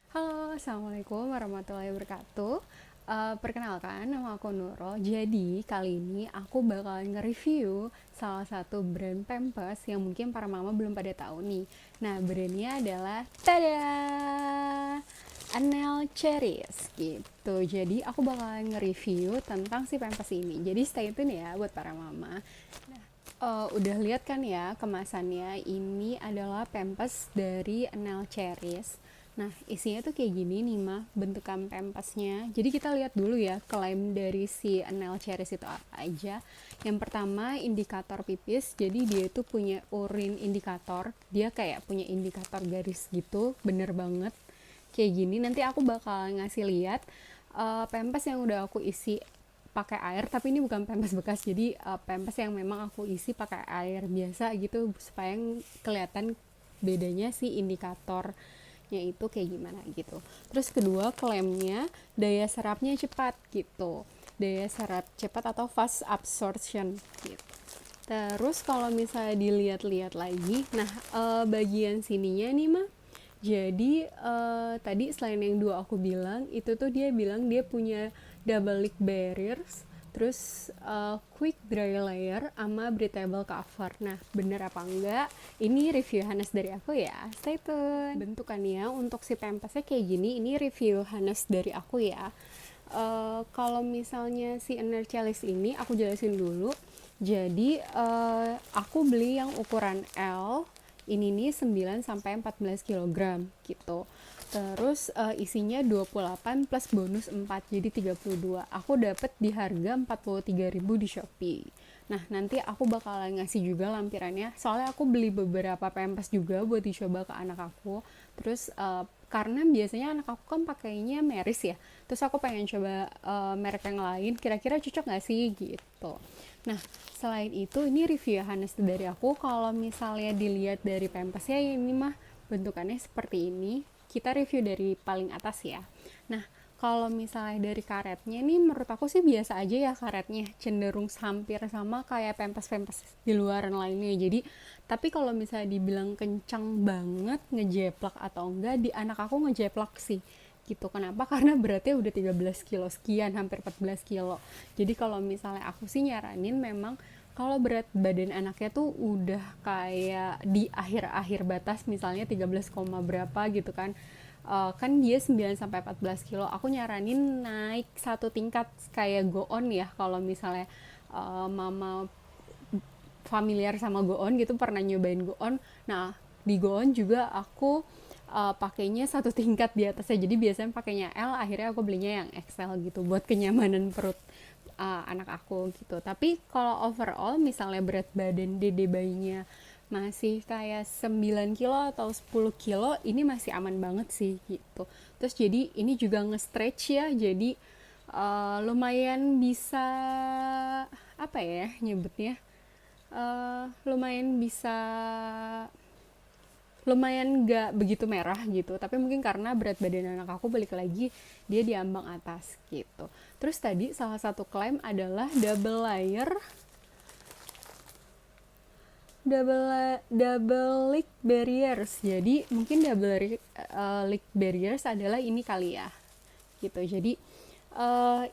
Halo, Assalamualaikum warahmatullahi wabarakatuh. Perkenalkan, nama aku Nurul. Jadi, kali ini aku bakalan nge-review salah satu brand Pampers yang mungkin para mama belum pada tahu nih. Nah, brandnya adalah tada! Anel Cherries gitu. Jadi, aku bakalan nge-review tentang si Pampers ini. Jadi, stay tune ya buat para mama. Udah lihat kan ya kemasannya, ini adalah Pampers dari Anel Cherries. Nah, isinya tuh kayak gini nih mah bentukan pampasnya. Jadi kita lihat dulu ya klaim dari si Anel Cherries itu apa aja. Yang pertama indikator pipis. Jadi dia itu punya urin indikator. Dia kayak punya indikator garis gitu, bener banget. Kayak gini nanti aku bakal ngasih lihat pampers yang udah aku isi pakai air, tapi ini bukan pampers bekas, jadi pampers yang memang aku isi pakai air biasa gitu supaya kelihatan bedanya si indikatornya itu kayak gimana gitu. Terus kedua klaimnya daya serapnya cepat gitu, daya serap cepat atau fast absorption gitu. Terus kalau misalnya dilihat-lihat lagi, nah bagian sininya nih mah, jadi tadi selain yang dua aku bilang, itu tuh dia bilang dia punya double leak barriers, terus quick dry layer, sama breathable cover. Nah, bener apa enggak? Ini review Hanes dari aku ya. Stay tune. Bentukannya untuk si pampasnya kayak gini, ini review Hanes dari aku ya. Kalau misalnya si Energialis ini aku jelasin dulu. Jadi aku beli yang ukuran L. Ini nih 9 sampai 14 kilogram gitu. Terus isinya 28 plus bonus 4 jadi 32. Aku dapat di harga 43.000 di Shopee. Nah, nanti aku bakalan ngasih juga lampirannya. Soalnya aku beli beberapa pampers juga buat dicoba ke anak aku. Terus karena biasanya anak aku kan pakainya Meris ya. Terus aku pengen coba merek yang lain, kira-kira cocok nggak sih gitu. Nah, selain itu ini review Hanes dari aku. Kalau misalnya dilihat dari pampersnya, ini mah bentukannya seperti ini. Kita review dari paling atas ya. Nah, kalau misalnya dari karetnya nih, menurut aku sih biasa aja ya karetnya, cenderung hampir sama kayak pampers-pampers di luaran lainnya. Jadi, tapi kalau misalnya dibilang kencang banget ngejeplak atau enggak, di anak aku ngejeplak sih gitu. Kenapa? Karena beratnya udah 13 kilo sekian, hampir 14 kilo. Jadi kalau misalnya aku sih nyaranin memang kalau berat badan anaknya tuh udah kayak di akhir-akhir batas, misalnya 13, berapa gitu kan, kan dia 9 sampai 14 kilo, aku nyaranin naik satu tingkat kayak go on ya. Kalau misalnya mama familiar sama go on gitu, pernah nyobain go on. Nah, di go on juga aku pakainya satu tingkat di atasnya, jadi biasanya pakainya L, akhirnya aku belinya yang XL gitu buat kenyamanan perut anak aku gitu. Tapi kalau overall misalnya berat badan dede bayinya masih kayak 9 kilo atau 10 kilo, ini masih aman banget sih gitu. Terus jadi ini juga nge-stretch ya, jadi lumayan bisa, apa ya nyebutnya, lumayan bisa, lumayan gak begitu merah gitu. Tapi mungkin karena berat badan anak aku balik lagi, dia di ambang atas gitu. Terus tadi salah satu klaim adalah double leak barriers. Jadi mungkin leak barriers adalah ini kali ya gitu. Jadi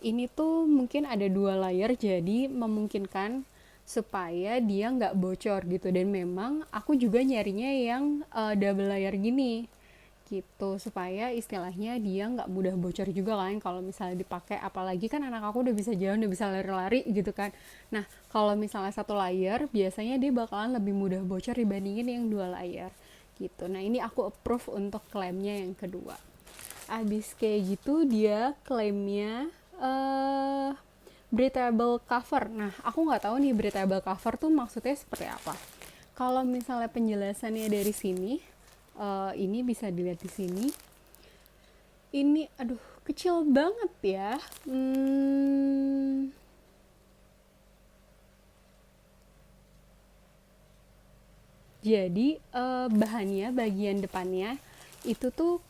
ini tuh mungkin ada dua layer, jadi memungkinkan supaya dia nggak bocor gitu. Dan memang aku juga nyarinya yang double layer gini gitu, supaya istilahnya dia nggak mudah bocor juga kan kalau misalnya dipakai. Apalagi kan anak aku udah bisa jalan, udah bisa lari-lari gitu kan. Nah, kalau misalnya satu layer biasanya dia bakalan lebih mudah bocor dibandingin yang dua layer gitu. Nah, ini aku approve untuk klaimnya yang kedua. Abis kayak gitu dia klaimnya breathable cover. Nah, aku nggak tahu nih breathable cover tuh maksudnya seperti apa. Kalau misalnya penjelasannya dari sini, ini bisa dilihat di sini. Ini, aduh, kecil banget ya. Jadi bahannya bagian depannya itu tuh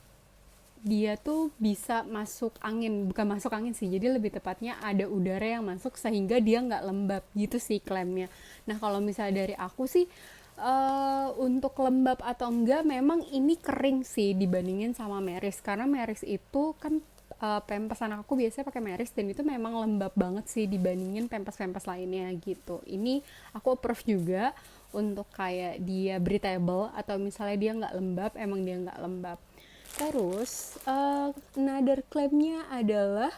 dia tuh bisa masuk angin, bukan masuk angin sih, jadi lebih tepatnya ada udara yang masuk sehingga dia nggak lembab gitu sih klaimnya. Nah, kalau misalnya dari aku sih Untuk lembab atau enggak, memang ini kering sih dibandingin sama Meris, karena Meris itu kan pempes anak aku biasanya pakai Meris dan itu memang lembab banget sih dibandingin pempes-pempes lainnya gitu. Ini aku approve juga untuk kayak dia breathable atau misalnya dia nggak lembab, emang dia nggak lembab. Terus another claimnya adalah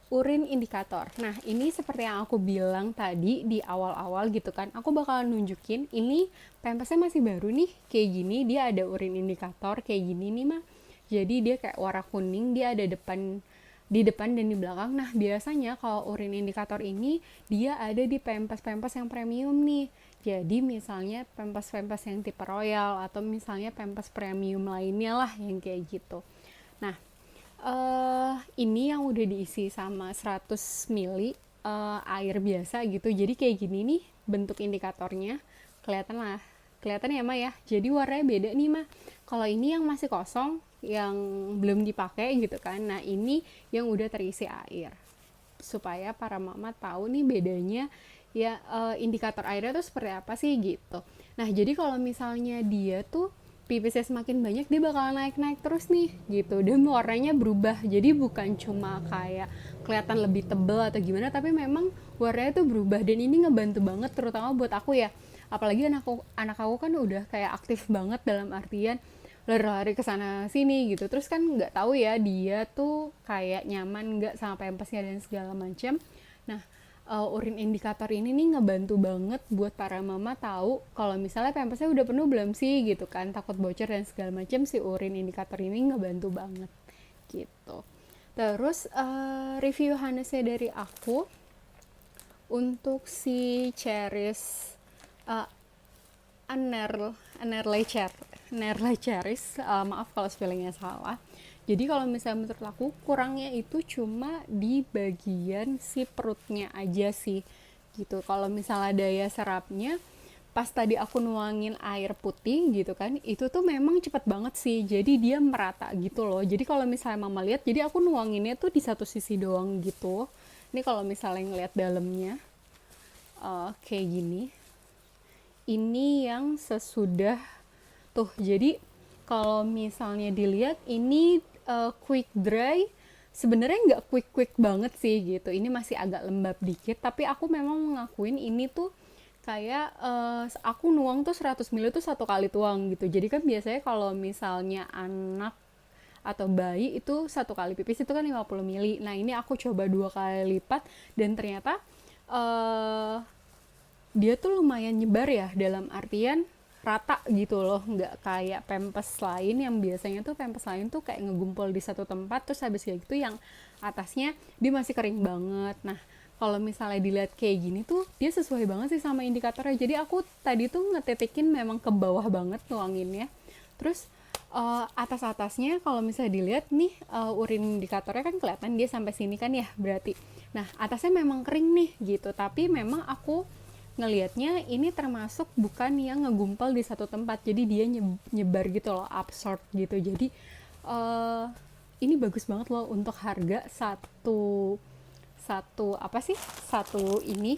urin indikator. Nah, ini seperti yang aku bilang tadi di awal-awal gitu kan, aku bakalan nunjukin ini pempesnya masih baru nih, kayak gini, dia ada urin indikator kayak gini nih mah. Jadi dia kayak warna kuning, dia ada di depan dan di belakang. Nah, biasanya kalau urin indikator ini dia ada di pempes-pempes yang premium nih. Jadi misalnya pempes-pempes yang tipe royal atau misalnya pempes premium lainnya lah yang kayak gitu. Nah, ini yang udah diisi sama 100 mili air biasa gitu. Jadi kayak gini nih bentuk indikatornya. Kelihatan lah. Kelihatan ya, Ma ya. Jadi warnanya beda nih, Ma. Kalau ini yang masih kosong, yang belum dipakai gitu kan. Nah, ini yang udah terisi air. Supaya para mama tahu nih bedanya ya, indikator airnya tuh seperti apa sih gitu. Nah, jadi kalau misalnya dia tuh pipisnya semakin banyak, dia bakal naik-naik terus nih gitu, dan warnanya berubah, jadi bukan cuma kayak kelihatan lebih tebel atau gimana, tapi memang warnanya tuh berubah. Dan ini ngebantu banget terutama buat aku ya, apalagi anak aku kan udah kayak aktif banget dalam artian lari-lari ke sana sini gitu, terus kan nggak tahu ya dia tuh kayak nyaman nggak sama pempesnya dan segala macam. Nah, urin indikator ini nih ngebantu banget buat para mama tahu kalau misalnya pempesnya udah penuh belum sih gitu kan, takut bocor dan segala macam. Si urin indikator ini ngebantu banget gitu. Terus review Hanesnya dari aku untuk si Cheris uh, Anerle Cheris, maaf kalau spellingnya salah. Jadi kalau misalnya menurut aku kurangnya itu cuma di bagian si perutnya aja sih gitu. Kalau misalnya daya serapnya, pas tadi aku nuangin air putih gitu kan, itu tuh memang cepet banget sih, jadi dia merata gitu loh. Jadi kalau misalnya mama lihat, jadi aku nuanginnya tuh di satu sisi doang gitu. Ini kalau misalnya ngeliat dalamnya kayak gini, ini yang sesudah tuh. Jadi kalau misalnya dilihat ini quick dry, sebenarnya nggak quick quick banget sih gitu, ini masih agak lembab dikit, tapi aku memang ngakuin ini tuh kayak aku nuang tuh 100 ml tuh satu kali tuang gitu. Jadi kan biasanya kalau misalnya anak atau bayi itu satu kali pipis itu kan 50 mili. Nah, ini aku coba 2 kali lipat dan ternyata eh dia tuh lumayan nyebar ya, dalam artian rata gitu loh, nggak kayak pempes lain yang biasanya tuh pempes lain tuh kayak ngegumpul di satu tempat, terus habis kayak gitu yang atasnya dia masih kering banget. Nah, kalau misalnya dilihat kayak gini tuh dia sesuai banget sih sama indikatornya. Jadi aku tadi tuh ngetitikin memang ke bawah banget nuanginnya. Terus atas-atasnya kalau misalnya dilihat nih, urin indikatornya kan kelihatan dia sampai sini kan ya berarti. Nah, atasnya memang kering nih gitu, tapi memang aku ngelihatnya ini termasuk bukan yang ngegumpal di satu tempat, jadi dia nyebar gitu loh, absorb gitu. Jadi ini bagus banget loh untuk harga satu satu apa sih, satu ini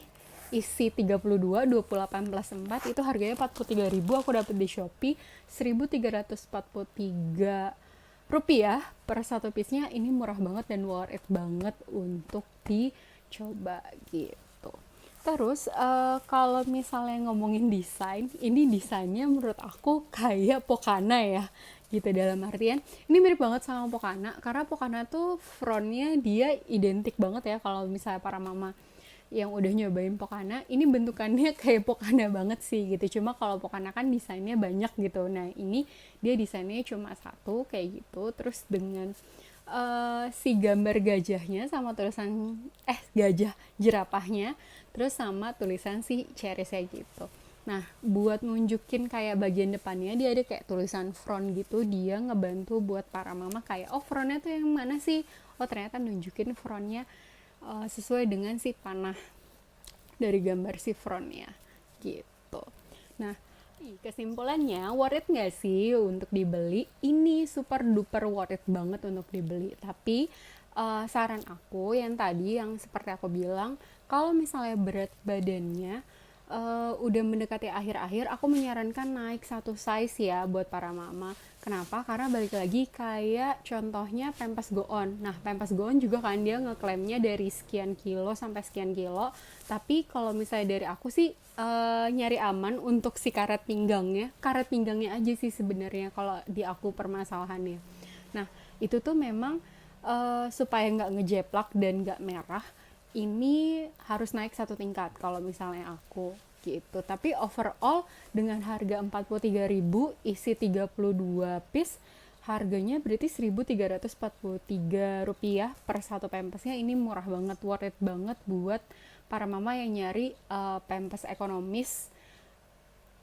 isi 32 28 plus 4 itu harganya 43.000, aku dapet di Shopee 1.343 rupiah per satu piece-nya. Ini murah banget dan worth it banget untuk dicoba gitu. Terus kalau misalnya ngomongin desain, ini desainnya menurut aku kayak Pokana ya gitu, dalam artian ini mirip banget sama Pokana, karena Pokana tuh frontnya dia identik banget ya. Kalau misalnya para mama yang udah nyobain Pokana, ini bentukannya kayak Pokana banget sih gitu. Cuma kalau Pokana kan desainnya banyak gitu, nah ini dia desainnya cuma satu kayak gitu, terus dengan si gambar gajahnya sama tulisan gajah jerapahnya, terus sama tulisan si Cherisnya gitu. Nah, buat nunjukin kayak bagian depannya dia ada kayak tulisan front gitu, dia ngebantu buat para mama kayak, oh frontnya tuh yang mana sih, oh ternyata nunjukin frontnya sesuai dengan si panah dari gambar si frontnya gitu. Nah, kesimpulannya, worth it nggak sih untuk dibeli? Ini super duper worth it banget untuk dibeli. Tapi saran aku yang tadi yang seperti aku bilang, kalau misalnya berat badannya udah mendekati akhir-akhir, aku menyarankan naik satu size ya buat para mama. Kenapa? Karena balik lagi kayak contohnya Pampers Go On. Nah, Pampers Go On juga kan dia ngeklaimnya dari sekian kilo sampai sekian kilo. Tapi kalau misalnya dari aku sih nyari aman untuk si karet pinggangnya aja sih sebenarnya kalau di aku permasalahannya. Nah, itu tuh memang supaya nggak ngejeplak dan nggak merah, ini harus naik satu tingkat kalau misalnya aku gitu. Tapi overall dengan harga 43.000 isi 32 piece, harganya berarti Rp1.343 per satu pampasnya. Ini murah banget, worth it banget buat para mama yang nyari pampas ekonomis.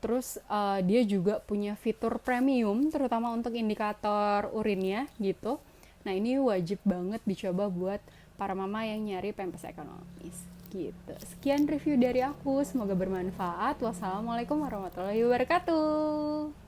Terus dia juga punya fitur premium terutama untuk indikator urinnya gitu. Nah, ini wajib banget dicoba buat para mama yang nyari pempes ekonomis gitu. Sekian review dari aku, semoga bermanfaat. Wassalamualaikum warahmatullahi wabarakatuh.